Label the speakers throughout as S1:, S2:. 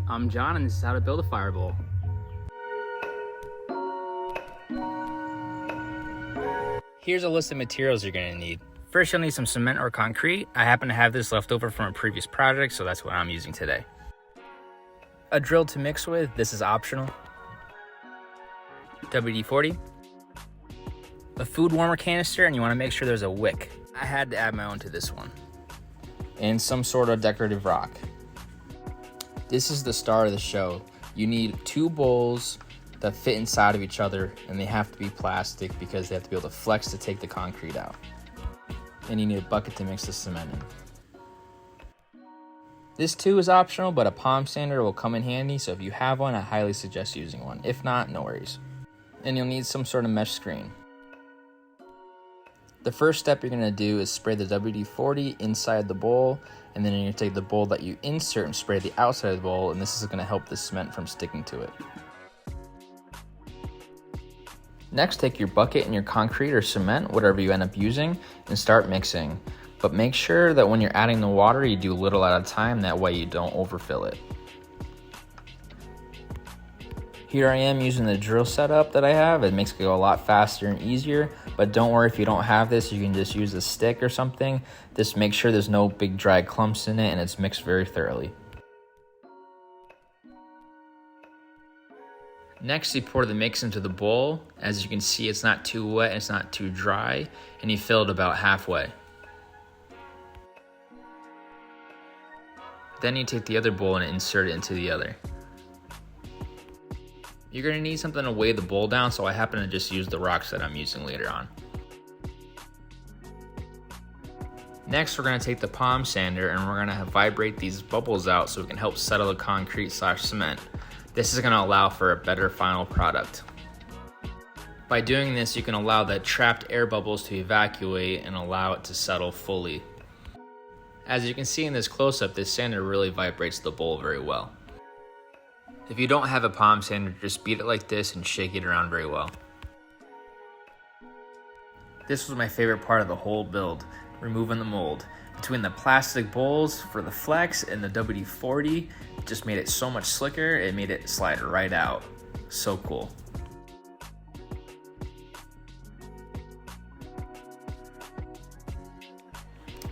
S1: I'm John, and this is how to build a fireball. Here's a list of materials you're going to need. First, you'll need some cement or concrete. I happen to have this left over from a previous project, so that's what I'm using today. A drill to mix with, this is optional. WD-40. A food warmer canister, and you want to make sure there's a wick. I had to add my own to this one. And some sort of decorative rock. This is the star of the show. You need 2 bowls that fit inside of each other, and they have to be plastic because they have to be able to flex to take the concrete out. And you need a bucket to mix the cement in. This too is optional, but a palm sander will come in handy, so if you have one, I highly suggest using one. If not, no worries. And you'll need some sort of mesh screen. The first step you're going to do is spray the WD-40 inside the bowl, and then you're going to take the bowl that you insert and spray the outside of the bowl, and this is going to help the cement from sticking to it. Next, take your bucket and your concrete or cement, whatever you end up using, and start mixing. But make sure that when you're adding the water, you do a little at a time, that way you don't overfill it. Here I am using the drill setup that I have. It makes it go a lot faster and easier, but don't worry if you don't have this, you can just use a stick or something. Just make sure there's no big dry clumps in it and it's mixed very thoroughly. Next, you pour the mix into the bowl. As you can see, it's not too wet, it's not too dry, and you fill it about halfway. Then you take the other bowl and insert it into the other. You're going to need something to weigh the bowl down, so I happen to just use the rocks that I'm using later on. Next, we're going to take the palm sander and we're going to vibrate these bubbles out so we can help settle the concrete/cement. This is going to allow for a better final product. By doing this, you can allow the trapped air bubbles to evacuate and allow it to settle fully. As you can see in this close-up, this sander really vibrates the bowl very well. If you don't have a palm sander, just beat it like this and shake it around very well. This was my favorite part of the whole build, removing the mold. Between the plastic bowls for the flex and the WD-40, it just made it so much slicker, it made it slide right out. So cool.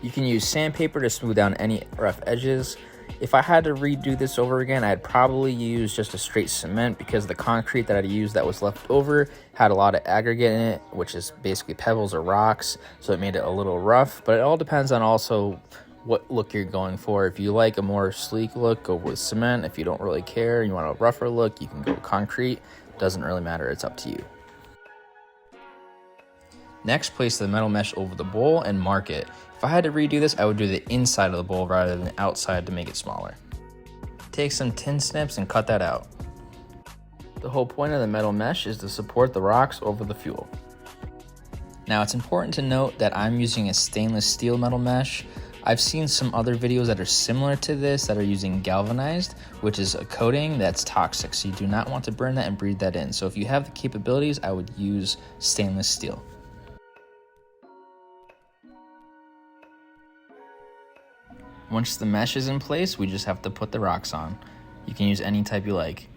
S1: You can use sandpaper to smooth down any rough edges. If I had to redo this over again, I'd probably use just a straight cement because the concrete that I'd used that was left over had a lot of aggregate in it, which is basically pebbles or rocks, so it made it a little rough. But it all depends on also what look you're going for. If you like a more sleek look, go with cement. If you don't really care, you want a rougher look, you can go concrete. Doesn't really matter, it's up to you. Next, place the metal mesh over the bowl and mark it. If I had to redo this, I would do the inside of the bowl rather than the outside to make it smaller. Take some tin snips and cut that out. The whole point of the metal mesh is to support the rocks over the fuel. Now, it's important to note that I'm using a stainless steel metal mesh. I've seen some other videos that are similar to this that are using galvanized, which is a coating that's toxic, so you do not want to burn that and breathe that in. So if you have the capabilities, I would use stainless steel. Once the mesh is in place, we just have to put the rocks on. You can use any type you like.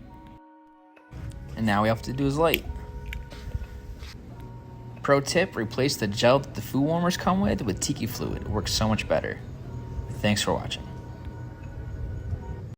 S1: And now we have to do is light. Pro tip, replace the gel that the food warmers come with tiki fluid. It works so much better. Thanks for watching.